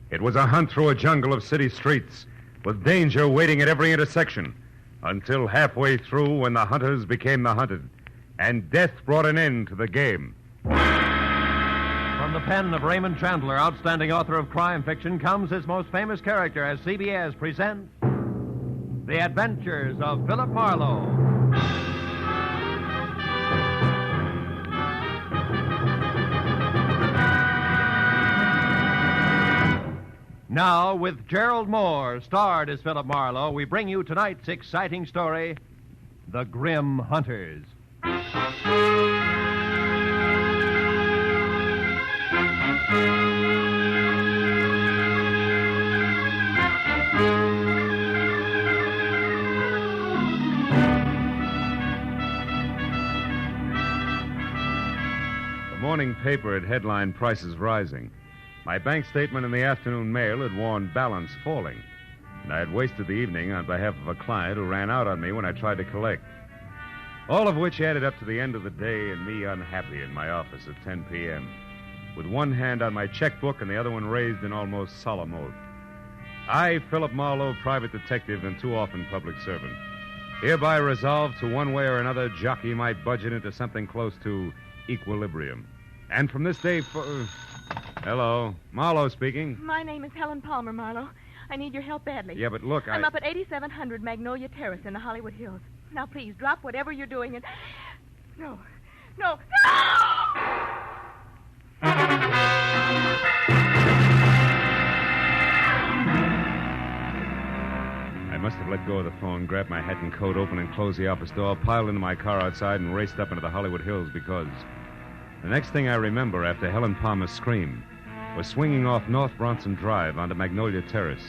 It was a hunt through a jungle of city streets, with danger waiting at every intersection, until halfway through when the hunters became the hunted, and death brought an end to the game. From the pen of Raymond Chandler, outstanding author of crime fiction, comes his most famous character as CBS presents The Adventures of Philip Marlowe. Now, with Gerald Moore, starred as Philip Marlowe, we bring you tonight's exciting story, The Grim Hunters. The morning paper had headlined prices rising. My bank statement in the afternoon mail had warned balance falling, and I had wasted the evening on behalf of a client who ran out on me when I tried to collect. All of which added up to the end of the day and me unhappy in my office at 10 p.m., with one hand on my checkbook and the other one raised in almost solemn oath. I, Philip Marlowe, private detective and too often public servant, hereby resolve to one way or another jockey my budget into something close to equilibrium. And from this day Hello. Marlowe speaking. My name is Helen Palmer, Marlowe. I need your help badly. Yeah, but look, I'm up at 8700 Magnolia Terrace in the Hollywood Hills. Now, please, drop whatever you're doing and... No! I must have let go of the phone, grabbed my hat and coat, opened and closed the office door, piled into my car outside, and raced up into the Hollywood Hills because... The next thing I remember after Helen Palmer's scream was swinging off North Bronson Drive onto Magnolia Terrace.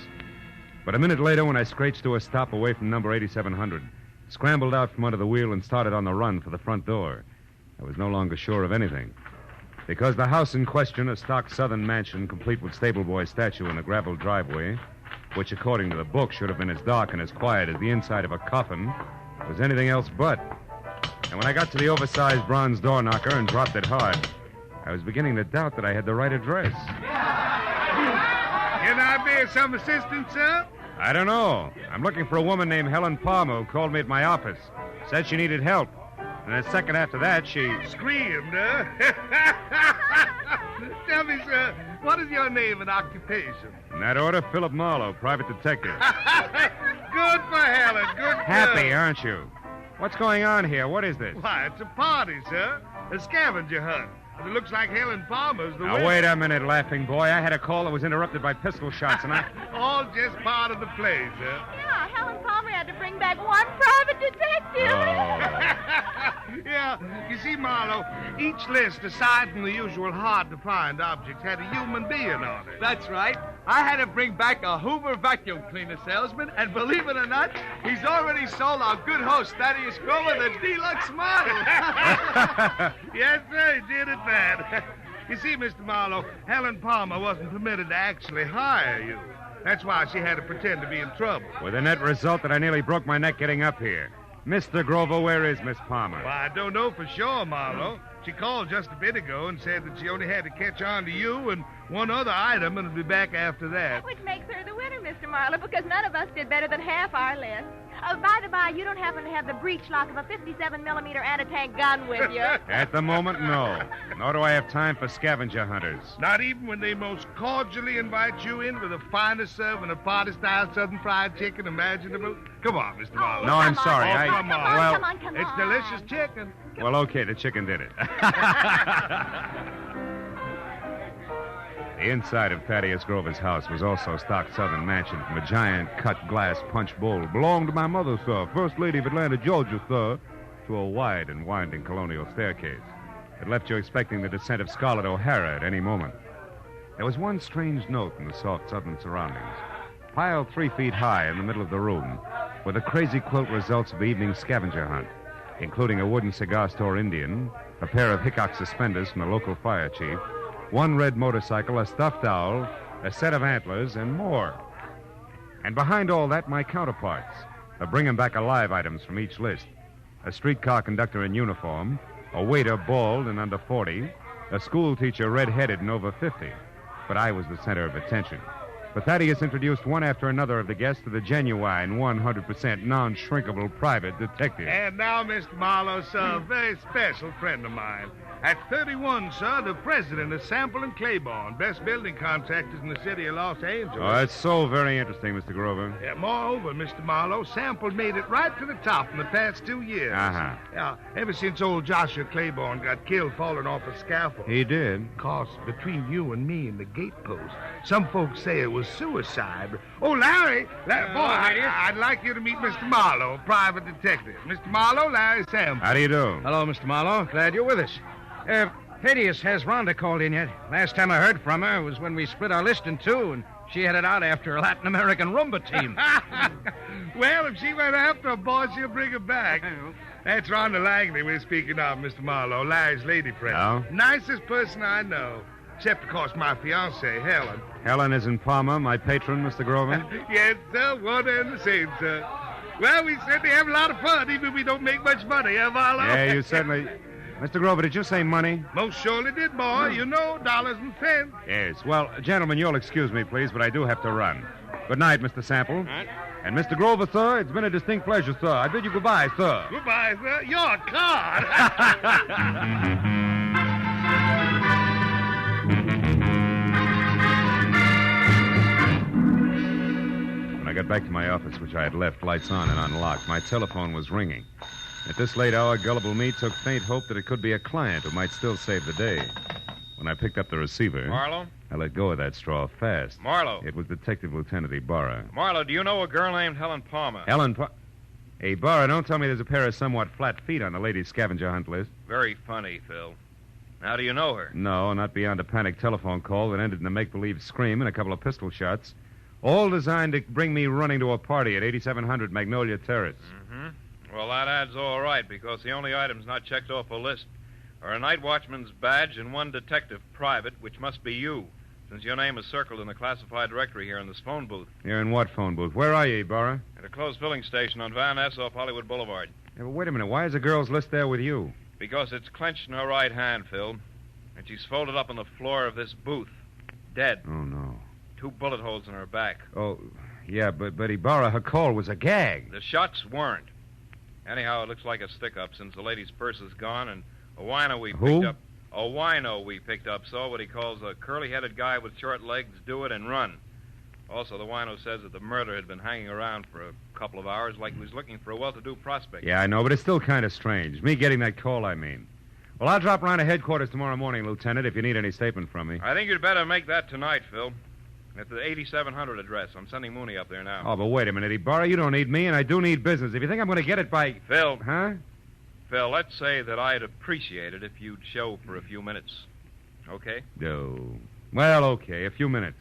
But a minute later, when I scratched to a stop away from number 8700, scrambled out from under the wheel and started on the run for the front door, I was no longer sure of anything. Because the house in question, a stock southern mansion complete with stable boy statue and a gravel driveway, which according to the book should have been as dark and as quiet as the inside of a coffin, was anything else but. And when I got to the oversized bronze door knocker and dropped it hard, I was beginning to doubt that I had the right address. Can I be of some assistance, sir? I don't know. I'm looking for a woman named Helen Palmer who called me at my office. Said she needed help. And a second after that, she... Screamed, huh? Tell me, sir, what is your name and occupation? In that order, Philip Marlowe, private detective. Good for Helen, good for... Happy, aren't you? What's going on here? What is this? Why, it's a party, sir. A scavenger hunt. It looks like Helen Palmer's the winner. Now, wait a minute, laughing boy. I had a call that was interrupted by pistol shots, and I... All just part of the play, sir. Yeah, Helen Palmer had to bring back one private detective. Yeah, you see, Marlowe, each list, aside from the usual hard-to-find objects, had a human being on it. That's right. I had to bring back a Hoover vacuum cleaner salesman, and believe it or not, he's already sold our good host, Thaddeus Grover, the deluxe model. Yes, sir, he did it bad. You see, Mr. Marlowe, Helen Palmer wasn't permitted to actually hire you. That's why she had to pretend to be in trouble. With the net result that I nearly broke my neck getting up here. Mr. Grover, where is Miss Palmer? Well, I don't know for sure, Marlowe. She called just a bit ago and said that she only had to catch on to you and one other item and would be back after that. Which makes her the winner, Mr. Marlowe, because none of us did better than half our list. By the by, you don't happen to have the breech lock of a 57-millimeter anti-tank gun with you. At the moment, no. Nor do I have time for scavenger hunters. Not even when they most cordially invite you in for the finest serving of party-style Southern fried chicken imaginable? Come on, Mr. Marlowe. No, I'm sorry. Come on. Well, come it's on. delicious chicken. Well, okay, the chicken did it. The inside of Thaddeus Grover's house was also stock southern mansion from a giant cut glass punch bowl. Belonged to my mother, sir, First Lady of Atlanta, Georgia, sir, to a wide and winding colonial staircase. It left you expecting the descent of Scarlett O'Hara at any moment. There was one strange note in the soft southern surroundings. Piled 3 feet high in the middle of the room were the crazy quilt results of the evening scavenger hunt, including a wooden cigar store Indian, a pair of Hickok suspenders from the local fire chief, one red motorcycle, a stuffed owl, a set of antlers, and more. And behind all that, my counterparts, the bring-em-back-alive items from each list. A streetcar conductor in uniform, a waiter bald and under 40, a school teacher red-headed and over 50. But I was the center of attention. But Thaddeus introduced one after another of the guests to the genuine, 100% non-shrinkable private detective. And now, Mr. Marlowe, sir, a very special friend of mine. At 31, sir, the president of Sample and Claiborne, best building contractors in the city of Los Angeles. Oh, that's so very interesting, Mr. Grover. Yeah, moreover, Mr. Marlowe, Sample made it right to the top in the past 2 years. Uh-huh. Yeah, ever since old Joshua Claiborne got killed falling off a scaffold. He did. Of course, between you and me and the gatepost, some folks say it was suicide. But... Oh, Larry, boy, I'd like you to meet Mr. Marlowe, private detective. Mr. Marlowe, Larry Sample. How do you do? Hello, Mr. Marlowe. Glad you're with us. Thaddeus, has Rhonda called in yet? Last time I heard from her was when we split our list in two, and she headed out after a Latin American rumba team. Well, if she went after a boy, she'll bring her back. That's Rhonda Langley we're speaking of, Mr. Marlowe, Larry's lady friend. Oh? Nicest person I know. Except, of course, my fiancée, Helen. Helen is in Palma, my patron, Mr. Grover. Yes, sir, one and the same, sir. Well, we certainly have a lot of fun, even if we don't make much money, eh, Marlowe? Yeah, you certainly... Mr. Grover, did you say money? Most surely did, boy. You know, dollars and cents. Yes. Well, gentlemen, you'll excuse me, please, but I do have to run. Good night, Mr. Sample. Right. And Mr. Grover, sir, it's been a distinct pleasure, sir. I bid you goodbye, sir. Goodbye, sir. You're a card. When I got back to my office, which I had left lights on and unlocked, my telephone was ringing. At this late hour, gullible me took faint hope that it could be a client who might still save the day. When I picked up the receiver, Marlowe? I let go of that straw fast. Marlowe. It was Detective Lieutenant Ibarra. Marlowe, do you know a girl named Helen Palmer? Hey, Ibarra, don't tell me there's a pair of somewhat flat feet on the ladies' scavenger hunt list. Very funny, Phil. How do you know her? No, not beyond a panic telephone call that ended in a make-believe scream and a couple of pistol shots. All designed to bring me running to a party at 8700 Magnolia Terrace. Mm-hmm. Well, that adds all right, because the only items not checked off a list are a night watchman's badge and one detective private, which must be you, since your name is circled in the classified directory here in this phone booth. You're in what phone booth? Where are you, Ibarra? At a closed filling station on Van Ness off Hollywood Boulevard. Yeah, but wait a minute. Why is the girl's list there with you? Because it's clenched in her right hand, Phil, and she's folded up on the floor of this booth, dead. Oh, no. 2 bullet holes in her back. Oh, yeah, but Ibarra, her call was a gag. The shots weren't. Anyhow, it looks like a stick-up since the lady's purse is gone, and a wino we picked up saw what he calls a curly-headed guy with short legs do it and run. Also, the wino says that the murderer had been hanging around for a couple of hours like he was looking for a well-to-do prospect. Yeah, I know, but it's still kind of strange. Me getting that call, I mean. Well, I'll drop around to headquarters tomorrow morning, Lieutenant, if you need any statement from me. I think you'd better make that tonight, Phil. At the 8700 address. I'm sending Mooney up there now. Oh, but wait a minute, Ibarra. You don't need me, and I do need business. If you think I'm going to get it by... Phil. Huh? Phil, let's say that I'd appreciate it if you'd show for a few minutes. Okay? No. Well, okay, a few minutes.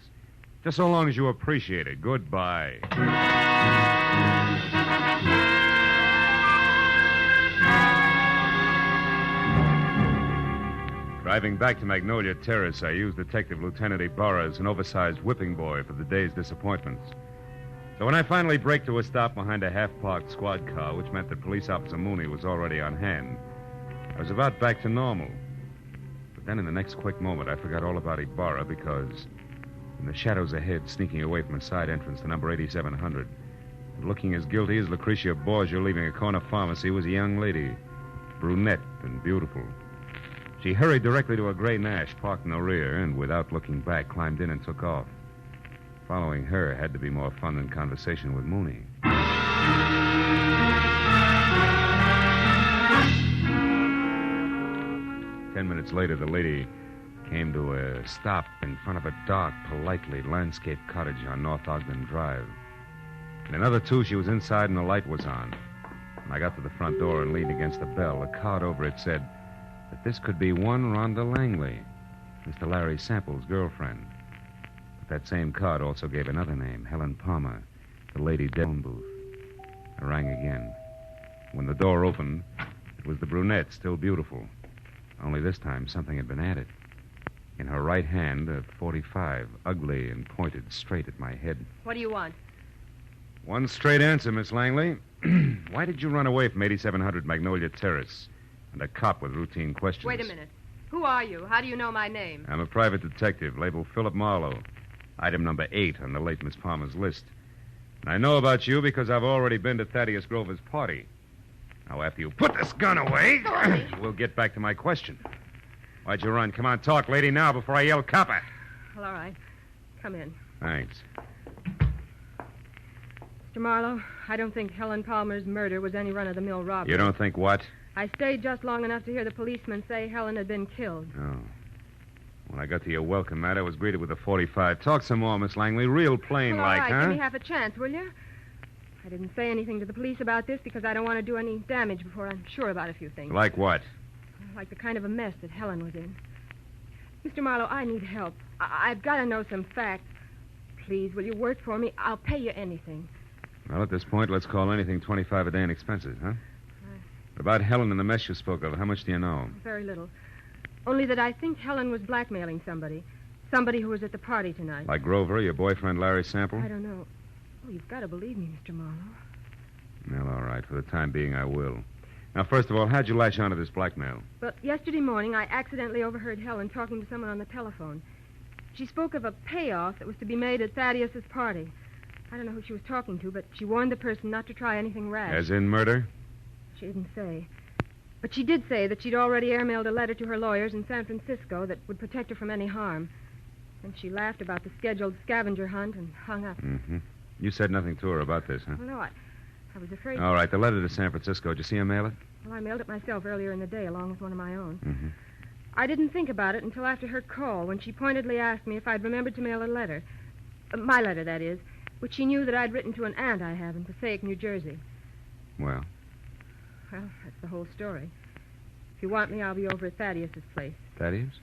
Just so long as you appreciate it. Goodbye. Driving back to Magnolia Terrace, I used Detective Lieutenant Ibarra as an oversized whipping boy for the day's disappointments. So when I finally braked to a stop behind a half-parked squad car, which meant that Police Officer Mooney was already on hand, I was about back to normal. But then in the next quick moment, I forgot all about Ibarra because in the shadows ahead, sneaking away from a side entrance to number 8700, and looking as guilty as Lucretia Borgia leaving a corner pharmacy, was a young lady, brunette and beautiful. She hurried directly to a gray Nash parked in the rear and, without looking back, climbed in and took off. Following her had to be more fun than conversation with Mooney. 10 minutes later, the lady came to a stop in front of a dark, politely landscaped cottage on North Ogden Drive. In another 2, she was inside and the light was on. When I got to the front door and leaned against the bell, a card over it said that this could be one Rhonda Langley, Mr. Larry Sample's girlfriend. But that same card also gave another name, Helen Palmer, the lady dead in the phone booth. I rang again. When the door opened, it was the brunette, still beautiful. Only this time, something had been added. In her right hand, a .45, ugly and pointed straight at my head. What do you want? One straight answer, Miss Langley. Why did you run away from 8700 Magnolia Terrace and a cop with routine questions? Wait a minute. Who are you? How do you know my name? I'm a private detective labeled Philip Marlowe. Item number 8 on the late Miss Palmer's list. And I know about you because I've already been to Thaddeus Grover's party. Now, after you put this gun away, we'll get back to my question. Why'd you run? Come on, talk, lady, now before I yell copper. Well, all right. Come in. Thanks. Mr. Marlowe, I don't think Helen Palmer's murder was any run-of-the-mill robbery. You don't think what? I stayed just long enough to hear the policeman say Helen had been killed. Oh. When I got to your welcome mat, I was greeted with a .45. Talk some more, Miss Langley. Real plain Well, like, all right, huh? give me half a chance, will you? I didn't say anything to the police about this because I don't want to do any damage before I'm sure about a few things. Like what? Like the kind of a mess that Helen was in. Mr. Marlowe, I need help. I've got to know some facts. Please, will you work for me? I'll pay you anything. Well, at this point, let's call anything 25 a day in expenses, huh? About Helen and the mess you spoke of, how much do you know? Very little. Only that I think Helen was blackmailing somebody. Somebody who was at the party tonight. Like Grover, your boyfriend Larry Sample? I don't know. Oh, you've got to believe me, Mr. Marlowe. Well, all right. For the time being, I will. Now, first of all, how'd you latch onto this blackmail? Well, yesterday morning, I accidentally overheard Helen talking to someone on the telephone. She spoke of a payoff that was to be made at Thaddeus's party. I don't know who she was talking to, but she warned the person not to try anything rash. As in murder? She didn't say. But she did say that she'd already airmailed a letter to her lawyers in San Francisco that would protect her from any harm. And she laughed about the scheduled scavenger hunt and hung up. Mm-hmm. You said nothing to her about this, huh? Well, no, I was afraid... All right, the letter to San Francisco. Did you see her mail it? Well, I mailed it myself earlier in the day, along with one of my own. Mm-hmm. I didn't think about it until after her call, when she pointedly asked me if I'd remembered to mail a letter. My letter, that is, which she knew that I'd written to an aunt I have in Passaic, New Jersey. Well? Well, that's the whole story. If you want me, I'll be over at Thaddeus's place. Thaddeus?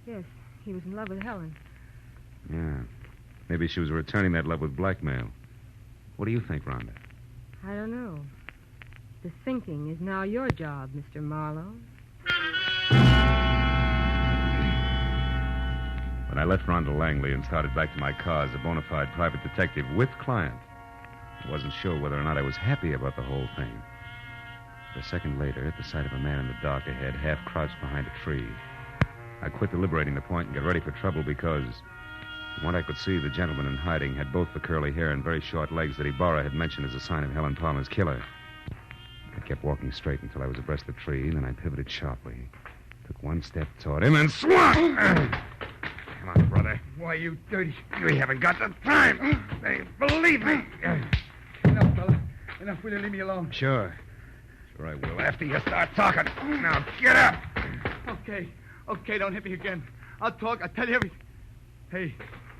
Yes, he was in love with Helen. Yeah. Maybe she was returning that love with blackmail. What do you think, Rhonda? I don't know. The thinking is now your job, Mr. Marlowe. When I left Rhonda Langley and started back to my car as a bona fide private detective with client, I wasn't sure whether or not I was happy about the whole thing. But a second later, at the sight of a man in the dark ahead, half crouched behind a tree, I quit deliberating the point and got ready for trouble because, from what I could see, the gentleman in hiding had both the curly hair and very short legs that Ibarra had mentioned as a sign of Helen Palmer's killer. I kept walking straight until I was abreast the tree, and then I pivoted sharply, took one step toward him, and swung! Come on, brother. Why, you dirty... We haven't got the time. Hey, believe me. Enough, fella. Enough. Will you leave me alone? Sure. Sure I will, after you start talking. Now, get up. Okay. Okay, don't hit me again. I'll talk. I'll tell you everything.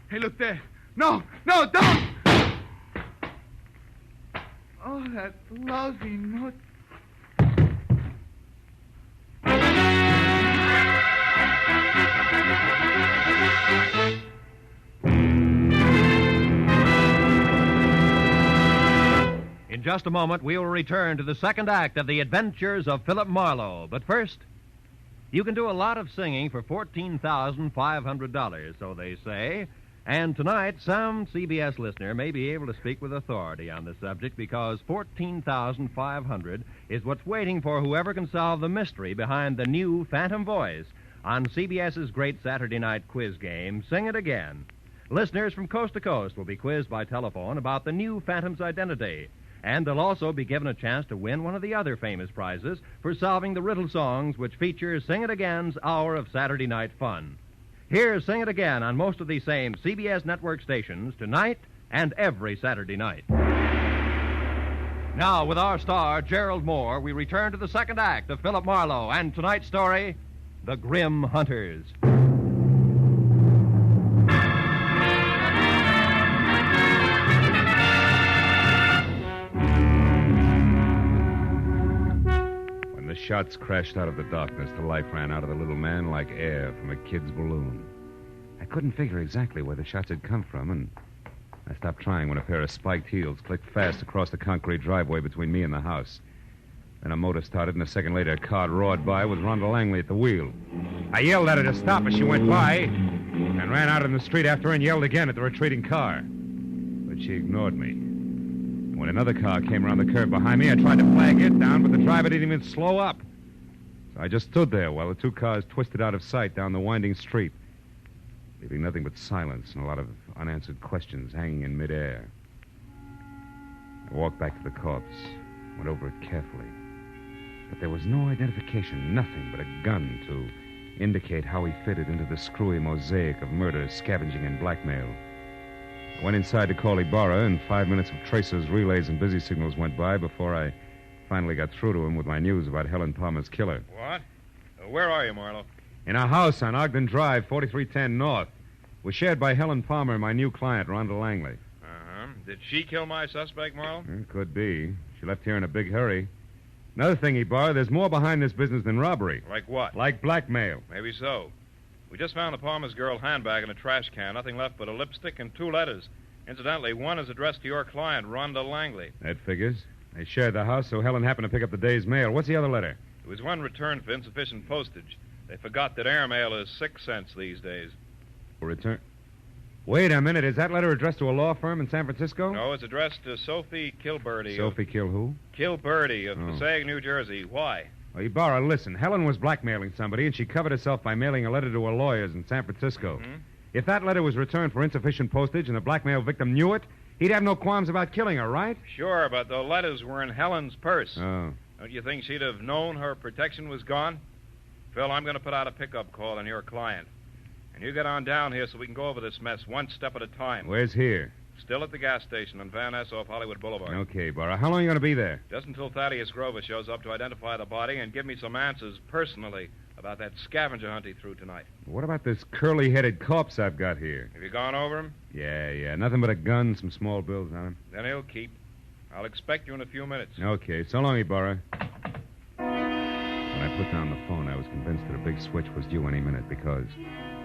Hey, look there. No, don't! Oh, that lousy note. In just a moment, we will return to the second act of The Adventures of Philip Marlowe. But first, you can do a lot of singing for $14,500, so they say. And tonight, some CBS listener may be able to speak with authority on the subject because $14,500 is what's waiting for whoever can solve the mystery behind the new Phantom Voice on CBS's great Saturday night quiz game, Sing It Again. Listeners from coast to coast will be quizzed by telephone about the new Phantom's identity. And they'll also be given a chance to win one of the other famous prizes for solving the riddle songs which feature Sing It Again's hour of Saturday night fun. Here's Sing It Again on most of these same CBS network stations tonight and every Saturday night. Now, with our star, Gerald Moore, we return to the second act of Philip Marlowe and tonight's story, The Grim Hunters. The shots crashed out of the darkness. The life ran out of the little man like air from a kid's balloon. I couldn't figure exactly where the shots had come from, and I stopped trying when a pair of spiked heels clicked fast across the concrete driveway between me and the house. Then a motor started, and a second later, a car roared by with Rhonda Langley at the wheel. I yelled at her to stop as she went by, and ran out in the street after her and yelled again at the retreating car. But she ignored me. When another car came around the curve behind me, I tried to flag it down, but the driver didn't even slow up. So I just stood there while the two cars twisted out of sight down the winding street. leaving nothing but silence and a lot of unanswered questions hanging in midair. I walked back to the corpse, went over it carefully. But there was no identification, nothing but a gun to indicate how he fitted into the screwy mosaic of murder, scavenging, and blackmail. I went inside to call Ibarra, and 5 minutes of tracers, relays, and busy signals went by before I finally got through to him with my news about Helen Palmer's killer. What? Where are you, Marlowe? In a house on Ogden Drive, 4310 North. Was shared by Helen Palmer and my new client, Rhonda Langley. Uh-huh. Did she kill my suspect, Marlowe? Could be. She left here in a big hurry. Another thing, Ibarra, there's more behind this business than robbery. Like what? Like blackmail. Maybe so. We just found the Palmer's girl handbag in a trash can. Nothing left but a lipstick and 2 letters. Incidentally, one is addressed to your client, Rhonda Langley. That figures. They shared the house, so Helen happened to pick up the day's mail. What's the other letter? It was one returned for insufficient postage. They forgot that airmail is 6 cents these days. Return. Wait a minute. Is that letter addressed to a law firm in San Francisco? No, it's addressed to Sophie Kilberty. Sophie Kill who? Kilberty of Passaic, New Jersey. Why? Well, Ibarra, listen. Helen was blackmailing somebody, and she covered herself by mailing a letter to her lawyers in San Francisco. Mm-hmm. If that letter was returned for insufficient postage and the blackmail victim knew it, he'd have no qualms about killing her, right? Sure, but the letters were in Helen's purse. Oh. Don't you think she'd have known her protection was gone? Phil, I'm going to put out a pickup call on your client. And you get on down here so we can go over this mess one step at a time. Where's here? Still at the gas station on Van Ness off Hollywood Boulevard. Okay, Ibarra. How long are you going to be there? Just until Thaddeus Grover shows up to identify the body and give me some answers personally about that scavenger hunt he threw tonight. What about this curly-headed corpse I've got here? Have you gone over him? Yeah. Nothing but a gun, some small bills on him. Then he'll keep. I'll expect you in a few minutes. Okay. So long, Ibarra. When I put down the phone, I was convinced that a big switch was due any minute because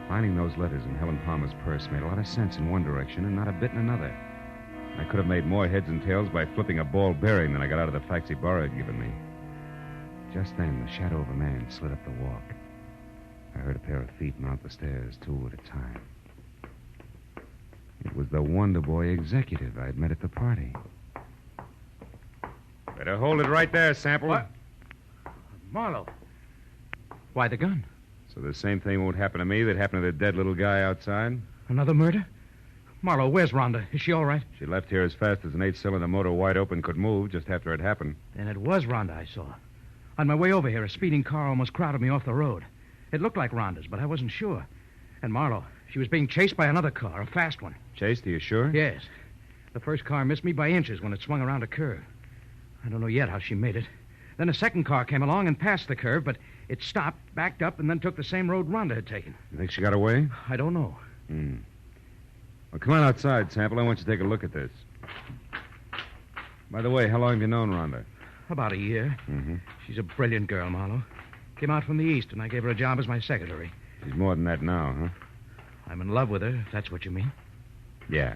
finding those letters in Helen Palmer's purse made a lot of sense in one direction and not a bit in another. I could have made more heads and tails by flipping a ball bearing than I got out of the facts Ibarra had given me. Just then, the shadow of a man slid up the walk. I heard a pair of feet mount the stairs, 2 at a time. It was the Wonder Boy executive I'd met at the party. Better hold it right there, Sample. What? Marlowe. Why the gun? So the same thing won't happen to me that happened to the dead little guy outside? Another murder? Marlowe, where's Rhonda? Is she all right? She left here as fast as an 8-cylinder motor wide open could move just after it happened. Then it was Rhonda I saw. On my way over here, a speeding car almost crowded me off the road. It looked like Rhonda's, but I wasn't sure. And Marlowe, she was being chased by another car, a fast one. Chased, are you sure? Yes. The first car missed me by inches when it swung around a curve. I don't know yet how she made it. Then a second car came along and passed the curve, but it stopped, backed up, and then took the same road Rhonda had taken. You think she got away? I don't know. Well, come on outside, Sample. I want you to take a look at this. By the way, how long have you known Rhonda? About a year. Mm-hmm. She's a brilliant girl, Marlowe. Came out from the East, and I gave her a job as my secretary. She's more than that now, huh? I'm in love with her, if that's what you mean. Yeah.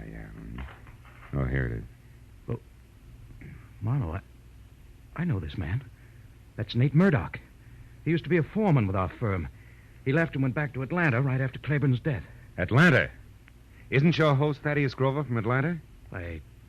Oh, here it is. Well, Marlowe, I know this man. That's Nate Murdoch. He used to be a foreman with our firm. He left and went back to Atlanta right after Claiborne's death. Atlanta? Isn't your host Thaddeus Grover from Atlanta?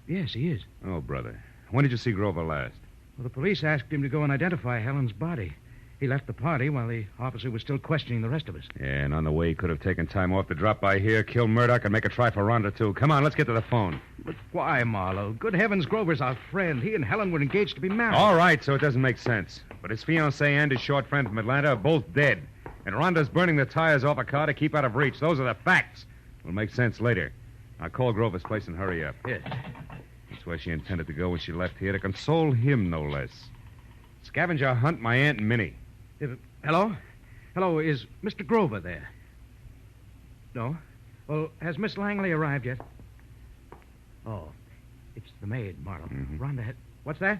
Yes, he is. Oh, brother. When did you see Grover last? Well, the police asked him to go and identify Helen's body. He left the party while the officer was still questioning the rest of us. Yeah, and on the way, he could have taken time off to drop by here, kill Murdoch, and make a try for Rhonda, too. Come on, let's get to the phone. But why, Marlowe? Good heavens, Grover's our friend. He and Helen were engaged to be married. All right, so it doesn't make sense. But his fiancée and his short friend from Atlanta are both dead. And Rhonda's burning the tires off a car to keep out of reach. Those are the facts. It'll make sense later. I'll call Grover's place and hurry up. Yes. That's where she intended to go when she left here, to console him, no less. Scavenger hunt my Aunt Minnie. Hello? Hello, is Mr. Grover there? No? Well, has Miss Langley arrived yet? Oh, it's the maid, Marlowe. Mm-hmm. Rhonda had... What's that?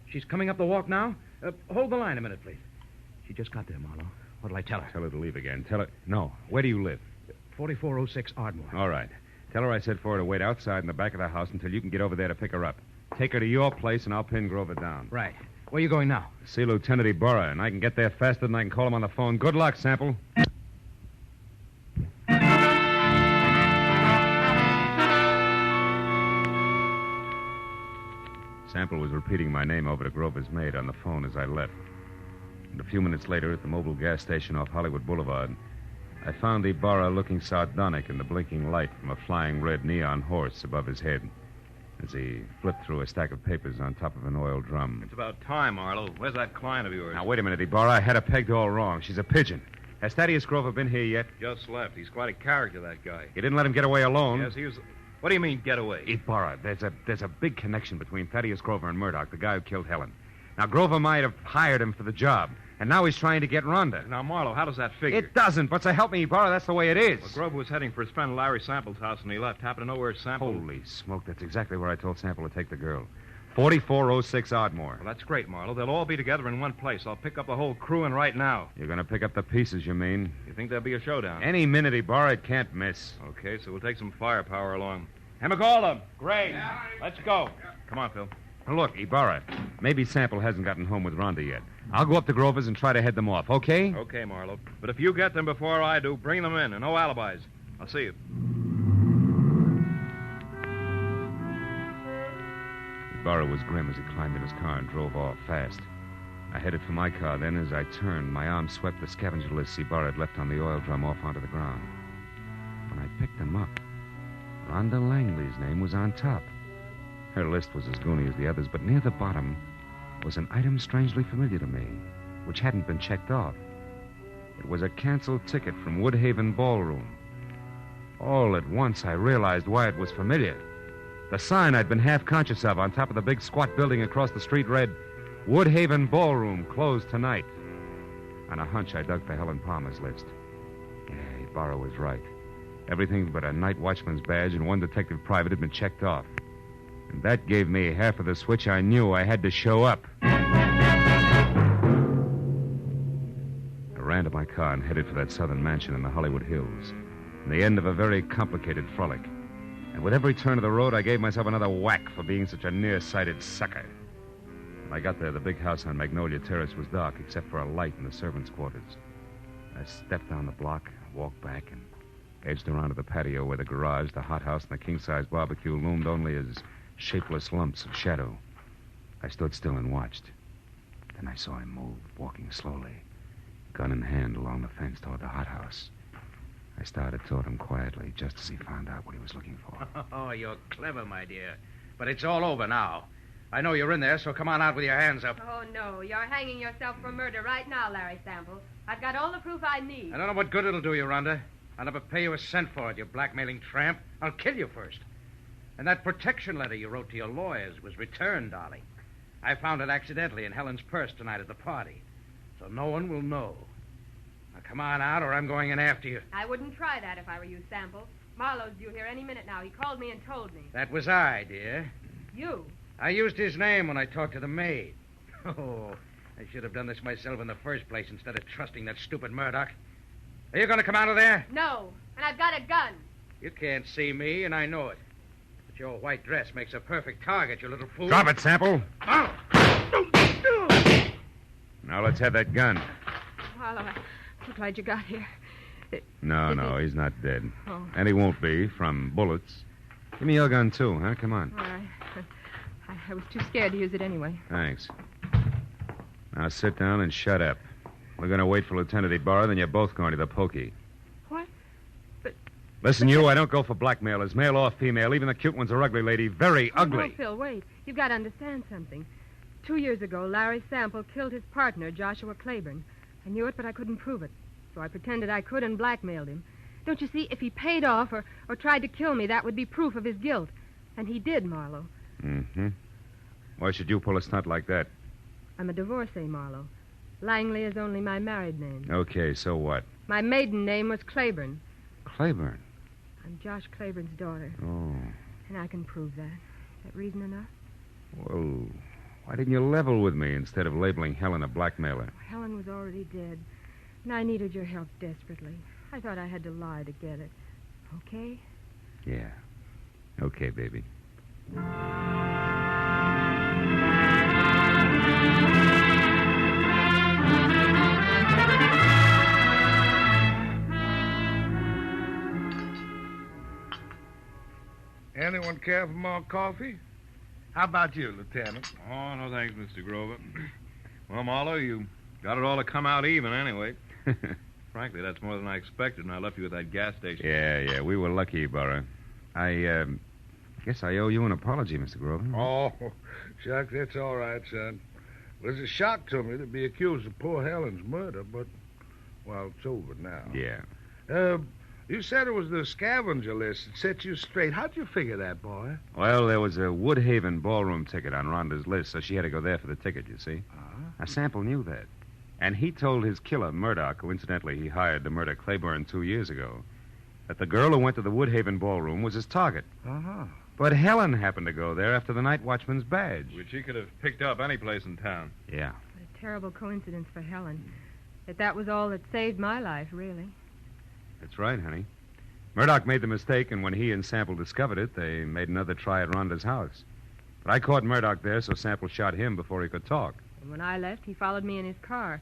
She's coming up the walk now? Hold the line a minute, please. She just got there, Marlowe. What'll I tell her? Tell her to leave again. Tell her... No. Where do you live? 4406 Ardmore. All right. Tell her I said for her to wait outside in the back of the house until you can get over there to pick her up. Take her to your place, and I'll pin Grover down. Right. Where are you going now? See Lieutenant Ibarra, and I can get there faster than I can call him on the phone. Good luck, Sample. Sample was repeating my name over to Grover's maid on the phone as I left. And a few minutes later, at the mobile gas station off Hollywood Boulevard, I found Ibarra looking sardonic in the blinking light from a flying red neon horse above his head as he flipped through a stack of papers on top of an oil drum. It's about time, Marlowe. Where's that client of yours? Now, wait a minute, Ibarra. I had her pegged all wrong. She's a pigeon. Has Thaddeus Grover been here yet? Just left. He's quite a character, that guy. You didn't let him get away alone? Yes, he was... What do you mean, get away? Ibarra, there's a big connection between Thaddeus Grover and Murdoch, the guy who killed Helen. Now, Grover might have hired him for the job, and now he's trying to get Rhonda. Now, Marlowe, how does that figure? It doesn't, but so help me, Ibarra, that's the way it is. Well, Grover was heading for his friend Larry Sample's house, and he left. Happened to know where Sample... Holy smoke, that's exactly where I told Sample to take the girl. 4406 Ardmore. Well, that's great, Marlowe. They'll all be together in one place. I'll pick up the whole crew, and right now. You're going to pick up the pieces, you mean? You think there'll be a showdown? Any minute, Ibarra, it can't miss. Okay, so we'll take some firepower along. Hey, McAuliffe, Gray, let's go. Come on, Phil. Now, look, Ibarra, maybe Sample hasn't gotten home with Rhonda yet. I'll go up to Grover's and try to head them off, okay? Okay, Marlowe. But if you get them before I do, bring them in, and no alibis. I'll see you. Ibarra was grim as he climbed in his car and drove off fast. I headed for my car. Then, as I turned, my arm swept the scavenger lists Ibarra had left on the oil drum off onto the ground. When I picked them up, Rhonda Langley's name was on top. Her list was as goony as the others, but near the bottom was an item strangely familiar to me, which hadn't been checked off. It was a canceled ticket from Woodhaven Ballroom. All at once, I realized why it was familiar. The sign I'd been half conscious of on top of the big squat building across the street read, Woodhaven Ballroom, closed tonight. On a hunch, I dug for Helen Palmer's list. Yeah, Ibarra was right. Everything but a night watchman's badge and one detective private had been checked off. And that gave me half of the switch I knew I had to show up. I ran to my car and headed for that southern mansion in the Hollywood Hills, the end of a very complicated frolic. And with every turn of the road, I gave myself another whack for being such a nearsighted sucker. When I got there, the big house on Magnolia Terrace was dark, except for a light in the servants' quarters. I stepped down the block, walked back, and edged around to the patio where the garage, the hothouse, and the king-size barbecue loomed only as shapeless lumps of shadow. I stood still and watched. Then I saw him move, walking slowly, gun in hand along the fence toward the hothouse. I started toward him quietly, just as he found out what he was looking for. Oh, you're clever, my dear. But it's all over now. I know you're in there, so come on out with your hands up. Oh, no. You're hanging yourself for murder right now, Larry Sample. I've got all the proof I need. I don't know what good it'll do you, Rhonda. I'll never pay you a cent for it, you blackmailing tramp. I'll kill you first. And that protection letter you wrote to your lawyers was returned, darling. I found it accidentally in Helen's purse tonight at the party. So no one will know. Now, come on out, or I'm going in after you. I wouldn't try that if I were you, Sample. Marlowe's due here any minute now. He called me and told me. That was I, dear. You? I used his name when I talked to the maid. Oh, I should have done this myself in the first place instead of trusting that stupid Murdoch. Are you going to come out of there? No, and I've got a gun. You can't see me, and I know it. But your white dress makes a perfect target, you little fool. Drop it, Sample. Oh. Now let's have that gun. Marlowe, I'm so glad you got here. No, he's not dead. Oh. And he won't be from bullets. Give me your gun, too, huh? Come on. All right. I was too scared to use it anyway. Thanks. Now sit down and shut up. We're going to wait for Lieutenant Ibarra, then you're both going to the pokey. What? But... Listen, you, I don't go for blackmailers, male or female. Even the cute ones are ugly, lady. Very ugly. No, Phil, wait. You've got to understand something. 2 years ago, Larry Sample killed his partner, Joshua Claiborne. I knew it, but I couldn't prove it. So I pretended I could and blackmailed him. Don't you see, if he paid off or tried to kill me, that would be proof of his guilt. And he did, Marlowe. Mm-hmm. Why should you pull a stunt like that? I'm a divorcee, Marlowe. Langley is only my married name. Okay, so what? My maiden name was Claiborne. Claiborne? I'm Josh Claiborne's daughter. Oh. And I can prove that. Is that reason enough? Well, why didn't you level with me instead of labeling Helen a blackmailer? Helen was already dead, and I needed your help desperately. I thought I had to lie to get it. Okay? Yeah. Okay, baby. Anyone care for more coffee? How about you, Lieutenant? Oh, no thanks, Mr. Grover. Well, Marlowe, you got it all to come out even anyway. frankly, that's more than I expected when I left you at that gas station. Yeah, we were lucky, Burra. I guess I owe you an apology, Mr. Grover. Oh, shucks, that's all right, son. It was a shock to me to be accused of poor Helen's murder, but, well, it's over now. Yeah. You said it was the scavenger list that set you straight. How'd you figure that, boy? Well, there was a Woodhaven ballroom ticket on Rhonda's list, so she had to go there for the ticket, you see. Now, Sample knew that. And he told his killer, Murdoch, who incidentally he hired to murder Claiborne 2 years ago, that the girl who went to the Woodhaven ballroom was his target. Uh-huh. But Helen happened to go there after the night watchman's badge. Which he could have picked up any place in town. Yeah. What a terrible coincidence for Helen. That was all that saved my life, really. That's right, honey. Murdoch made the mistake, and when he and Sample discovered it, they made another try at Rhonda's house. But I caught Murdoch there, so Sample shot him before he could talk. And when I left, he followed me in his car.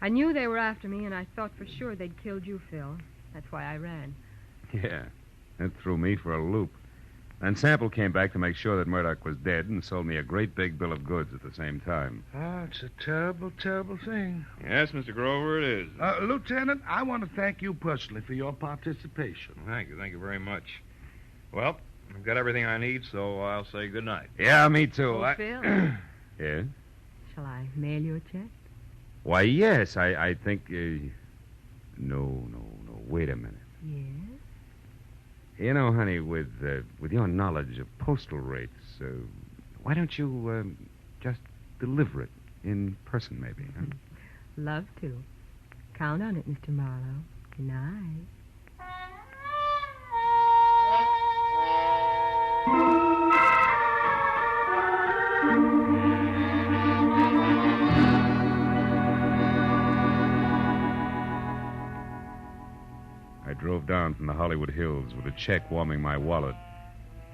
I knew they were after me, and I thought for sure they'd killed you, Phil. That's why I ran. Yeah, that threw me for a loop. Then Sample came back to make sure that Murdoch was dead and sold me a great big bill of goods at the same time. Oh, it's a terrible, terrible thing. Yes, Mr. Grover, it is. Lieutenant, I want to thank you personally for your participation. Thank you very much. Well, I've got everything I need, so I'll say good night. Yeah, me too. Oh, Phil, Yeah? shall I mail you a check? Why, yes, I think... No, wait a minute. Yes? You know, honey, with your knowledge of postal rates, why don't you just deliver it in person, maybe, huh? Love to. Count on it, Mr. Marlowe. Good night. I drove down from the Hollywood Hills with a check warming my wallet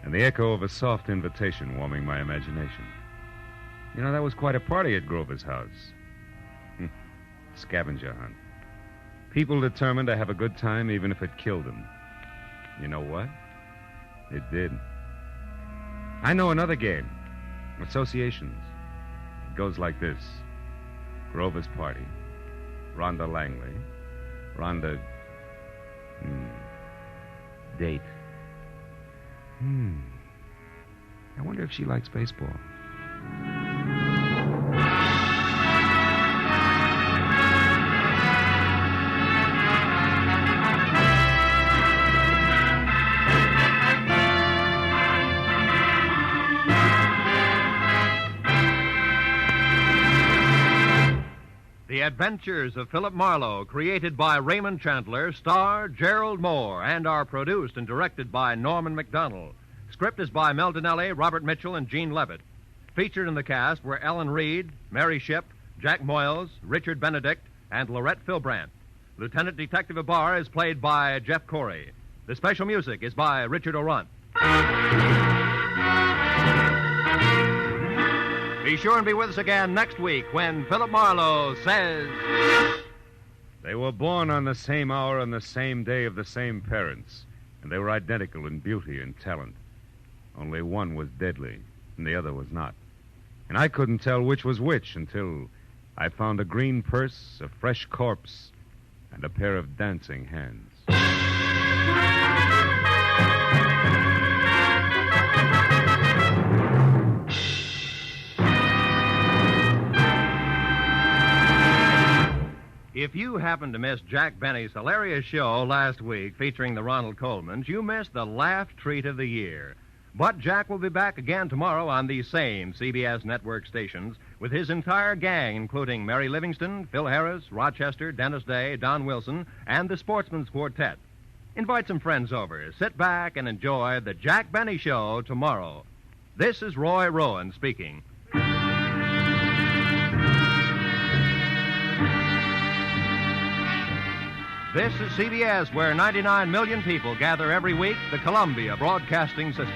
and the echo of a soft invitation warming my imagination. You know, that was quite a party at Grover's house. Scavenger hunt. People determined to have a good time even if it killed them. You know what? It did. I know another game. Associations. It goes like this. Grover's party. Rhonda Langley. Rhonda... Date. I wonder if she likes baseball. The Adventures of Philip Marlowe, created by Raymond Chandler, star Gerald Moore, and are produced and directed by Norman McDonald. Script is by Mel Donnelly, Robert Mitchell, and Gene Levitt. Featured in the cast were Ellen Reed, Mary Shipp, Jack Moyles, Richard Benedict, and Lorette Philbrandt. Lieutenant Detective Ibarra is played by Jeff Corey. The special music is by Richard Orant. Be sure and be with us again next week when Philip Marlowe says... They were born on the same hour on the same day of the same parents, and they were identical in beauty and talent. Only one was deadly, and the other was not. And I couldn't tell which was which until I found a green purse, a fresh corpse, and a pair of dancing hands. If you happened to miss Jack Benny's hilarious show last week featuring the Ronald Colemans, you missed the laugh treat of the year. But Jack will be back again tomorrow on these same CBS network stations with his entire gang, including Mary Livingston, Phil Harris, Rochester, Dennis Day, Don Wilson, and the Sportsman's Quartet. Invite some friends over. Sit back and enjoy the Jack Benny Show tomorrow. This is Roy Rowan speaking. This is CBS, where 99 million people gather every week, the Columbia Broadcasting System.